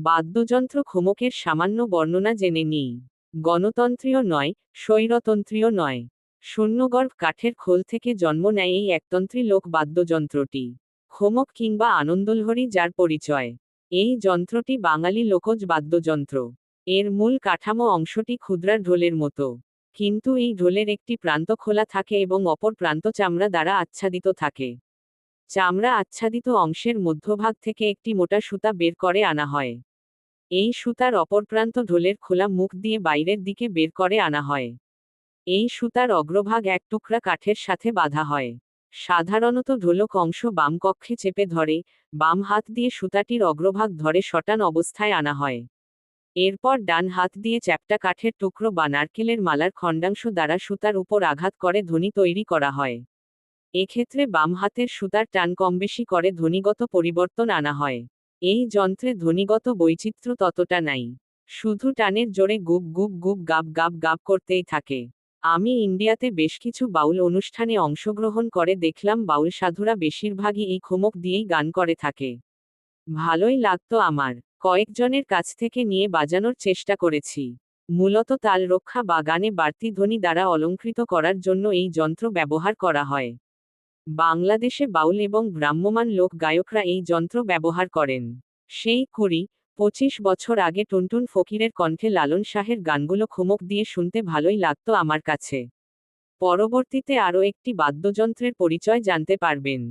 বাদ্যযন্ত্র খোমকের সামান্য বর্ণনা জেনে নিই। গণতন্ত্রীয় নয়, স্বৈরতন্ত্রীয় নয়। শূন্যগর্ভ কাঠের খোল থেকে জন্ম নেয় এই একতন্ত্রী লোক বাদ্যযন্ত্রটি। খোমক কিংবা আনন্দলহরী যার পরিচয়। এই যন্ত্রটি বাঙালি লোকজ বাদ্যযন্ত্র। এর মূল কাঠামো অংশটি ক্ষুদ্রার ঢোলের মতো। কিন্তু এই ঢোলের একটি প্রান্ত খোলা থাকে এবং অপর প্রান্ত চামড়া দ্বারা আচ্ছাদিত থাকে। চামড়া আচ্ছাদিত অংশের মধ্যভাগ থেকে একটি মোটা সুতা বের করে আনা হয়। এই সুতার অপর প্রান্ত ঢোলের খোলা মুখ দিয়ে বাইরের দিকে বের করে আনা হয়। এই সুতার অগ্রভাগ এক টুকরা কাঠের সাথে বাঁধা হয়। সাধারণত ঢোলক অংশ বাম কক্ষে চেপে ধরে, বাম হাত দিয়ে সুতাটির অগ্রভাগ ধরে সটান অবস্থায় আনা হয়। এরপর ডান হাত দিয়ে চ্যাপ্টা কাঠের টুকরো বা নারকেলের মালার খণ্ডাংশ দ্বারা সুতার উপর আঘাত করে ধ্বনি তৈরি করা হয়। এক্ষেত্রে বাম হাতের সুতার টান কমবেশি করে ধ্বনিগত পরিবর্তন আনা হয়। এই যন্ত্রে ধ্বনিগত বৈচিত্র্য ততটা নাই। শুধু টানের জোরে গুপ গুপ গুপ গাব গাব গাব করতেই থাকে। আমি ইন্ডিয়াতে বেশ কিছু বাউল অনুষ্ঠানে অংশগ্রহণ করে দেখলাম বাউল সাধুরা বেশিরভাগই এই খোমক দিয়েই গান করে থাকে। ভালোই লাগতো আমার। কয়েকজনের কাছ থেকে নিয়ে বাজানোর চেষ্টা করেছি। মূলত তাল রক্ষা বা গানে বাড়তি ধ্বনি দ্বারা অলঙ্কৃত করার জন্য এই যন্ত্র ব্যবহার করা হয়। বাংলাদেশে বাউল এবং ভ্রাম্যমাণ লোক গায়করা এই যন্ত্র ব্যবহার করেন। সেই ২০-২৫ বছর আগে টুনটুন ফকিরের কণ্ঠে লালন শাহের গানগুলো খোমক দিয়ে শুনতে ভালোই লাগতো আমার কাছে। পরবর্তীতে আরও একটি বাদ্যযন্ত্রের পরিচয় জানতে পারবেন।